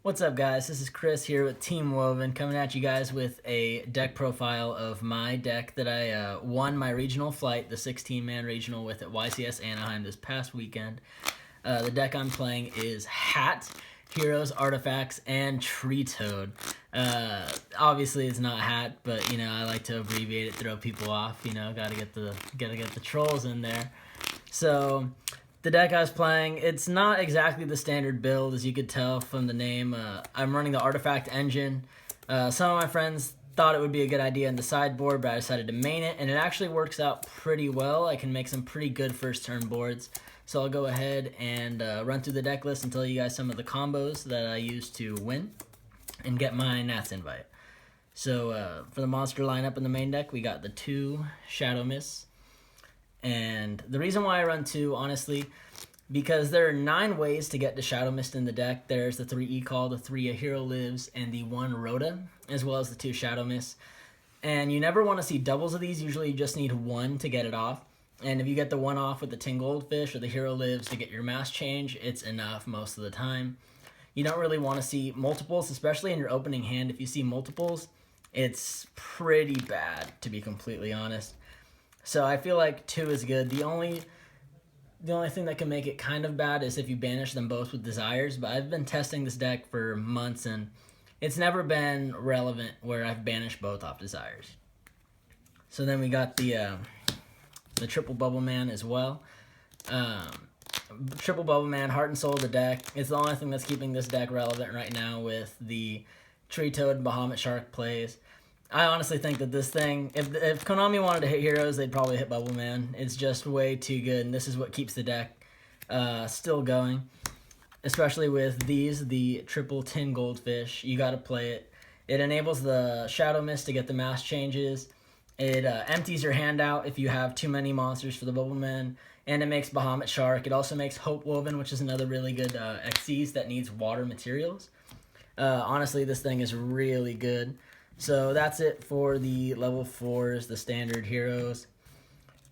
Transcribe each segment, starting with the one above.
What's up, guys? This is Chris here with Team Woven, coming at you guys with a deck profile of my deck that I won my regional flight, the 16-man regional, with at YCS Anaheim this past weekend. The deck I'm playing is Hat, Heroes, Artifacts, and Tree Toad. Obviously, it's not Hat, but I like to abbreviate it, throw people off. Gotta get the trolls in there. So the deck I was playing, it's not exactly the standard build, as you could tell from the name. I'm running the Artifact engine. Some of my friends thought it would be a good idea in the sideboard, but I decided to main it, and it actually works out pretty well. I can make some pretty good first turn boards. So I'll go ahead and run through the deck list and tell you guys some of the combos that I use to win and get my Nats invite. So for the monster lineup in the main deck, we got the 2 Shadow Mists. And the reason why I run 2, honestly, because there are 9 ways to get to Shadow Mist in the deck. There's the 3 E-Call, the 3 A Hero Lives, and the 1 Rhoda, as well as the 2 Shadow Mists. And you never want to see doubles of these. Usually you just need 1 to get it off. And if you get the 1 off with the 10 Goldfish or the Hero Lives to get your mass change, it's enough most of the time. You don't really want to see multiples, especially in your opening hand. If you see multiples, it's pretty bad, to be completely honest. So I feel like 2 is good. The only thing that can make it kind of bad is if you banish them both with Desires, but I've been testing this deck for months, and it's never been relevant where I've banished both off Desires. So then we got the Triple Bubble Man as well. Triple Bubble Man, Heart and Soul of the deck. It's the only thing that's keeping this deck relevant right now with the Tree Toad and Bahamut Shark plays. I honestly think that this thing, if Konami wanted to hit Heroes, they'd probably hit Bubble Man. It's just way too good, and this is what keeps the deck still going. Especially with these, the triple 10 Goldfish. You got to play it. It enables the Shadow Mist to get the mass changes. It empties your hand out if you have too many monsters for the Bubble Man. And it makes Bahamut Shark. It also makes Hope Woven, which is another really good Xyz that needs water materials. Honestly, this thing is really good. So that's it for the level 4s, the standard heroes.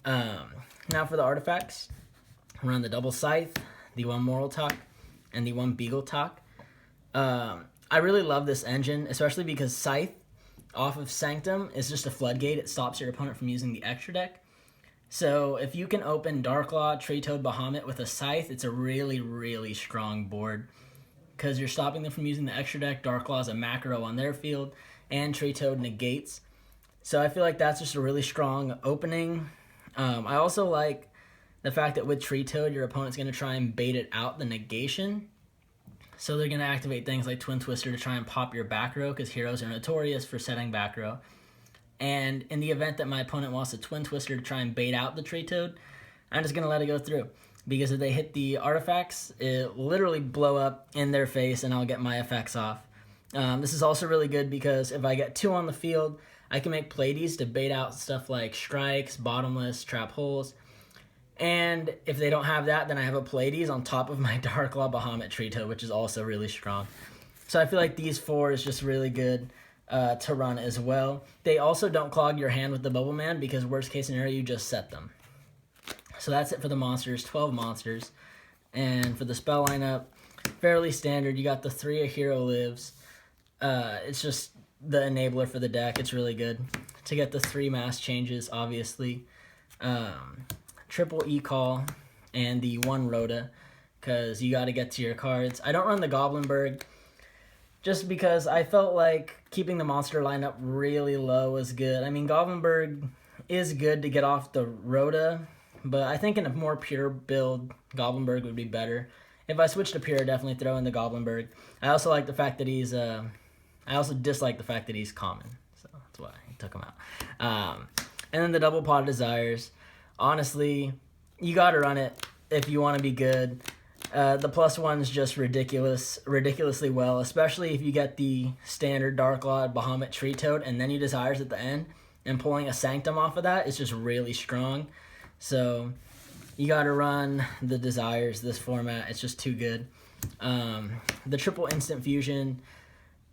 Now for the artifacts, run the double Scythe, the 1 Moral Talk, and the 1 Beagle Talk. I really love this engine, especially because Scythe off of Sanctum is just a floodgate. It stops your opponent from using the extra deck. So if you can open Darklaw, Tree Toad, Bahamut with a Scythe, it's a really, really strong board because you're stopping them from using the extra deck. Darklaw is a macro on their field, and Tree Toad negates. So I feel like that's just a really strong opening. I also like the fact that with Tree Toad, your opponent's going to try and bait it out the negation. So they're going to activate things like Twin Twister to try and pop your back row, because heroes are notorious for setting back row. And in the event that my opponent wants a Twin Twister to try and bait out the Tree Toad, I'm just going to let it go through. Because if they hit the artifacts, it literally blow up in their face, and I'll get my effects off. This is also really good because if I get 2 on the field, I can make Pleiades to bait out stuff like Strikes, Bottomless, Trap Holes. And if they don't have that, then I have a Pleiades on top of my Darklaw, Bahamut, Tree Toad, which is also really strong. So I feel like these 4 is just really good to run as well. They also don't clog your hand with the Bubble Man because worst case scenario, you just set them. So that's it for the monsters, 12 monsters. And for the spell lineup, fairly standard. You got the 3 A Hero Lives. It's just the enabler for the deck. It's really good to get the 3 mass changes, obviously. Triple E-Call and the 1 Rhoda, because you got to get to your cards. I don't run the Goblinberg just because I felt like keeping the monster lineup really low was good. I mean, Goblinberg is good to get off the Rhoda, but I think in a more pure build, Goblinberg would be better. If I switch to pure, definitely throw in the Goblinberg. I also like the fact that he's I also dislike the fact that he's common, so that's why I took him out. And then the double pot of Desires. Honestly, you gotta run it if you want to be good. The +1's just ridiculously well, especially if you get the standard Darklaw, Bahamut, Tree Toad, and then you Desires at the end, and pulling a Sanctum off of that is just really strong. So you gotta run the Desires this format. It's just too good. The triple instant fusion.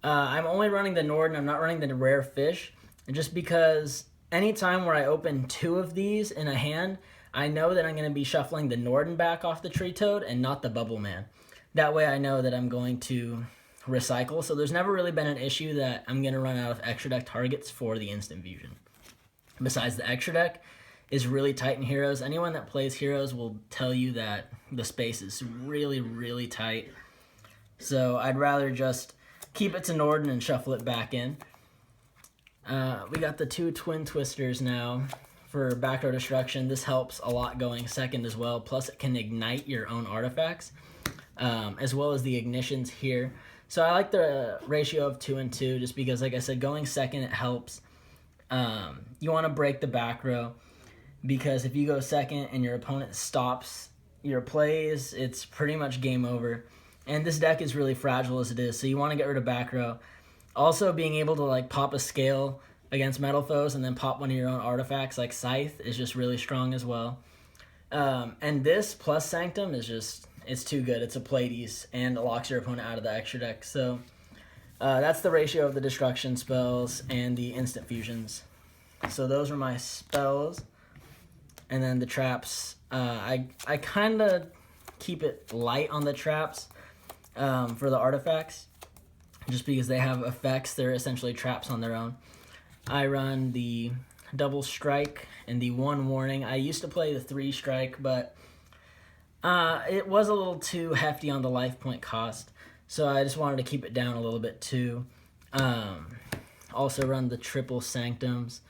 I'm only running the Norden. I'm not running the rare fish, just because anytime where I open 2 of these in a hand, I know that I'm going to be shuffling the Norden back off the Tree Toad and not the Bubble Man. That way I know that I'm going to recycle, so there's never really been an issue that I'm going to run out of extra deck targets for the instant fusion. Besides, the extra deck is really tight in Heroes. Anyone that plays Heroes will tell you that the space is really, really tight. So I'd rather just keep it to Norden and shuffle it back in. We got the 2 Twin Twisters now for back row destruction. This helps a lot going second as well. Plus it can ignite your own artifacts, as well as the ignitions here. So I like the ratio of 2 and 2 just because, like I said, going second, it helps. You want to break the back row because if you go second and your opponent stops your plays, it's pretty much game over. And this deck is really fragile as it is, so you want to get rid of back row. Also, being able to like pop a scale against metal foes and then pop one of your own artifacts like Scythe is just really strong as well. And this plus Sanctum is just, it's too good. It's a Pleiades and it locks your opponent out of the extra deck. So that's the ratio of the destruction spells and the instant fusions. So those are my spells. And then the traps, I kind of keep it light on the traps for the artifacts, just because they have effects. They're essentially traps on their own. I run the double strike and the 1 warning. I used to play the 3 strike, but it was a little too hefty on the life point cost, so I just wanted to keep it down a little bit too. Also run the triple sanctums.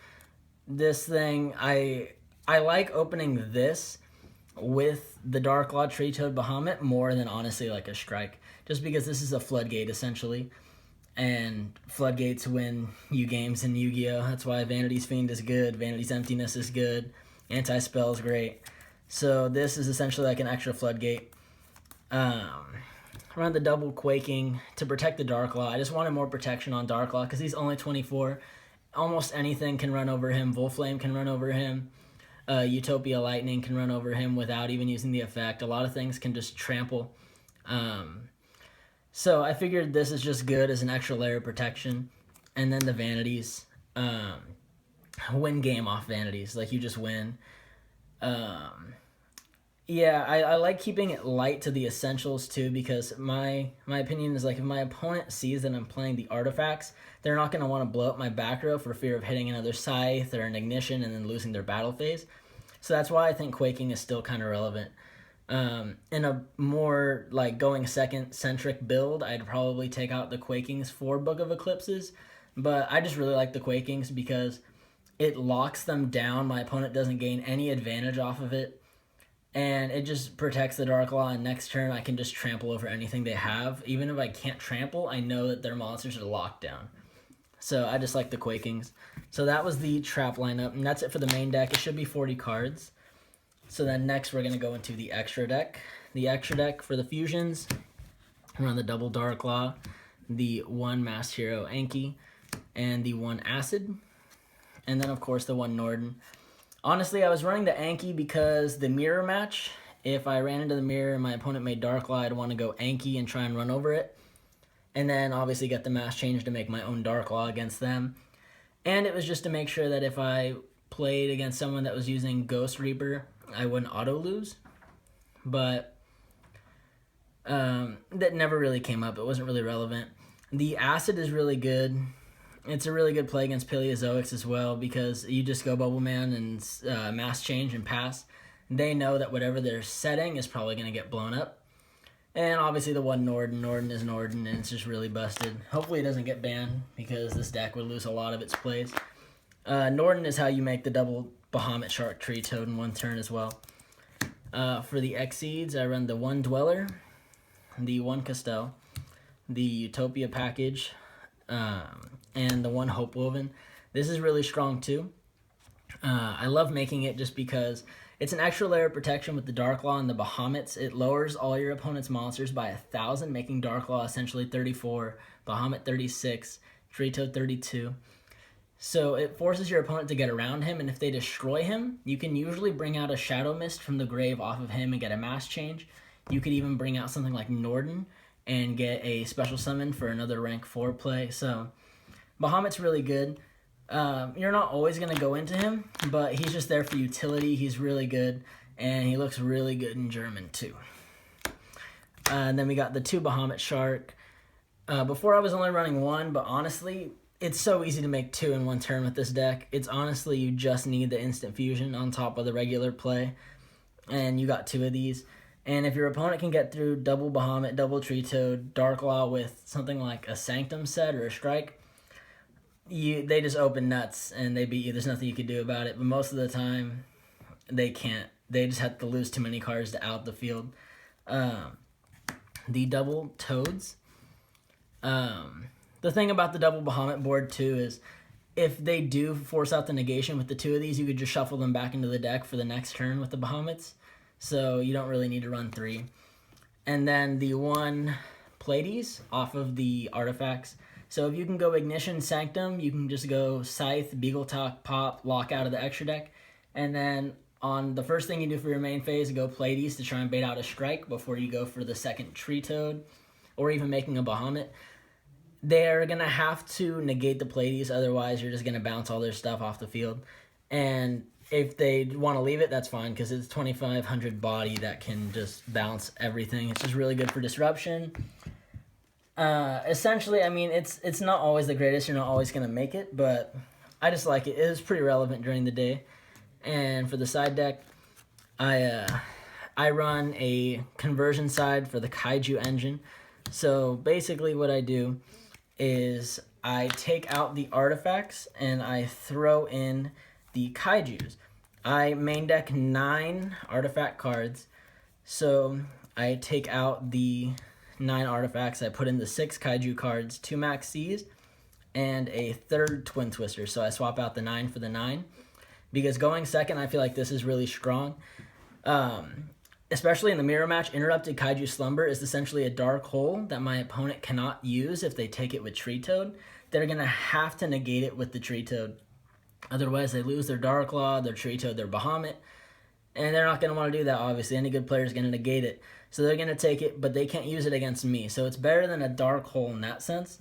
This thing, I like opening this with the Dark Law Tree Toad Bahamut more than honestly like a strike, just because this is a floodgate essentially, and floodgates win you games in Yu-Gi-Oh! That's why Vanity's Fiend is good, Vanity's Emptiness is good, Anti-Spell is great. So this is essentially like an extra floodgate. Run the double Quaking to protect the Dark Law. I just wanted more protection on Dark Law because he's only 24. Almost anything can run over him. Volflame can run over him. Utopia Lightning can run over him without even using the effect. A lot of things can just trample. So I figured this is just good as an extra layer of protection. And then the Vanities. Win game off Vanities. Like, you just win. Yeah, I like keeping it light to the essentials too, because my opinion is, like, if my opponent sees that I'm playing the artifacts, they're not going to want to blow up my back row for fear of hitting another Scythe or an Ignition and then losing their battle phase. So that's why I think Quaking is still kind of relevant. In a more like going second centric build, I'd probably take out the Quakings for Book of Eclipses, but I just really like the Quakings because it locks them down. My opponent doesn't gain any advantage off of it, and it just protects the Dark Law, and next turn I can just trample over anything they have. Even if I can't trample, I know that their monsters are locked down. So I just like the Quakings. So that was the trap lineup, and that's it for the main deck. It should be 40 cards. So then next we're going to go into the extra deck. The extra deck for the fusions, run the double Dark Law, the 1 Masked Hero Anki, and the 1 Acid, and then of course the 1 Norden. Honestly, I was running the Anki because the mirror match, if I ran into the mirror and my opponent made Dark Law, I'd want to go Anki and try and run over it. And then obviously get the mask change to make my own Dark Law against them. And it was just to make sure that if I played against someone that was using Ghost Reaper, I wouldn't auto lose. But that never really came up. It wasn't really relevant. The Acid is really good. It's a really good play against Paleozoics as well, because you just go Bubble Man and mask change and pass. They know that whatever they're setting is probably going to get blown up. And obviously the 1 Norden. Norden is Norden, and it's just really busted. Hopefully it doesn't get banned, because this deck would lose a lot of its plays. Norden is how you make the double Bahamut Shark Tree Toad in 1 turn as well. For the Exceeds, I run the 1 Dweller, the 1 Castell, the Utopia package, and the 1 Hope Woven. This is really strong too. I love making it just because it's an extra layer of protection with the Dark Law and the Bahamuts. It lowers all your opponent's monsters by 1,000, making Dark Law essentially 34, Bahamut 36, Tree Toad 32. So it forces your opponent to get around him, and if they destroy him, you can usually bring out a Shadow Mist from the grave off of him and get a mass change. You could even bring out something like Norden and get a special summon for another rank 4 play. So Bahamut's really good. You're not always going to go into him, but he's just there for utility. He's really good, and he looks really good in German too. And then we got the 2 Bahamut Shark. Before I was only running 1, but honestly, it's so easy to make 2 in one turn with this deck. It's honestly, you just need the instant fusion on top of the regular play, and you got 2 of these. And if your opponent can get through double Bahamut, double Tree Toad, Dark Law with something like a Sanctum set or a Strike, they just open nuts and they beat you. There's nothing you can do about it. But most of the time, they can't. They just have to lose too many cards to out the field. The double Toads. The thing about the double Bahamut board too is if they do force out the negation with the 2 of these, you could just shuffle them back into the deck for the next turn with the Bahamuts. So you don't really need to run 3. And then the 1 Pleiades off of the artifacts. So if you can go Ignition, Sanctum, you can just go Scythe, Beagletalk, Pop, lock out of the extra deck. And then on the first thing you do for your main phase, go Pleiades to try and bait out a Strike before you go for the second Tree Toad or even making a Bahamut. They're going to have to negate the Pleiades, otherwise you're just going to bounce all their stuff off the field. And if they want to leave it, that's fine, because it's 2,500 body that can just bounce everything. It's just really good for disruption. Essentially, I mean, it's not always the greatest. You're not always going to make it, but I just like it. It is pretty relevant during the day. And for the side deck, I run a conversion side for the Kaiju engine. So basically what I do is I take out the artifacts and I throw in the Kaijus. I main deck 9 artifact cards, so I take out the 9 artifacts, I put in the 6 Kaiju cards, 2 Max Cs, and a 3rd Twin Twister, so I swap out the 9 for the 9, because going second, I feel like this is really strong. Especially in the mirror match, Interrupted Kaiju Slumber is essentially a dark hole that my opponent cannot use if they take it with Tree Toad. They're going to have to negate it with the Tree Toad. Otherwise, they lose their Dark Law, their Tree Toad, their Bahamut. And they're not going to want to do that, obviously. Any good player is going to negate it. So they're going to take it, but they can't use it against me. So it's better than a dark hole in that sense.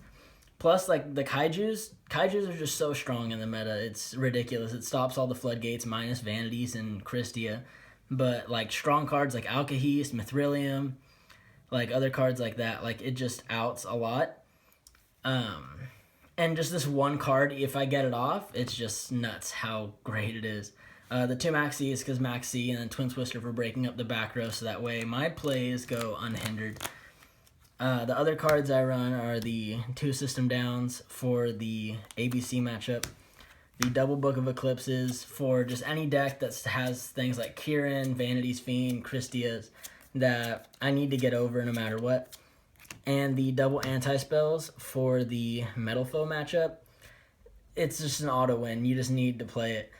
Plus, like, the Kaijus are just so strong in the meta. It's ridiculous. It stops all the floodgates minus Vanities and Christia. But, like, strong cards like Alkahest, Mithrilium, like, other cards like that, like, it just outs a lot. And just this one card, if I get it off, it's just nuts how great it is. The 2 Max C is because Max C, and then Twin Twister for breaking up the back row, so that way my plays go unhindered. The other cards I run are the 2 System Downs for the ABC matchup. The Double Book of Eclipses for just any deck that has things like Kieran, Vanity's Fiend, Christias that I need to get over no matter what. And the Double Anti-Spells for the Metal Foe matchup. It's just an auto win. You just need to play it.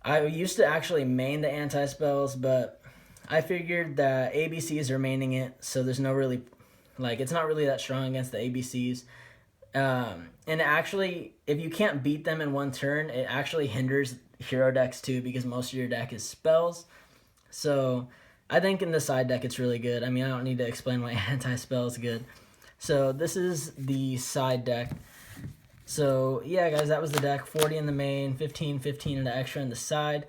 I used to actually main the Anti-Spells, but I figured that ABCs are maining it, so there's no really, like, it's not really that strong against the ABCs. And actually, if you can't beat them in one turn, it actually hinders hero decks too, because most of your deck is spells. So I think in the side deck it's really good. I mean, I don't need to explain why anti-spell is good. So this is the side deck. So yeah, guys, that was the deck. 40 in the main, 15 in the extra in the side.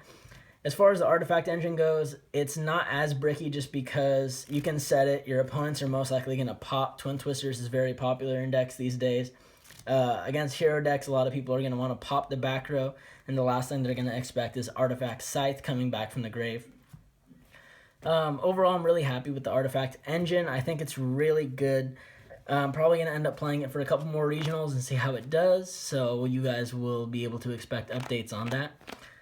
As far as the artifact engine goes, it's not as bricky just because you can set it. Your opponents are most likely going to pop. Twin Twisters is very popular in decks these days. Against hero decks, a lot of people are going to want to pop the back row, and the last thing they're going to expect is Artifact Scythe coming back from the grave. Overall, I'm really happy with the Artifact engine. I think it's really good. I'm probably going to end up playing it for a couple more regionals and see how it does, so you guys will be able to expect updates on that.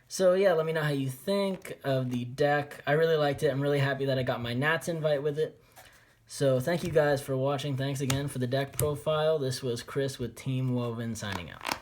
So yeah, let me know how you think of the deck. I really liked it. I'm really happy that I got my Nats invite with it. So thank you guys for watching. Thanks again for the deck profile. This was Chris with Team Woven signing out.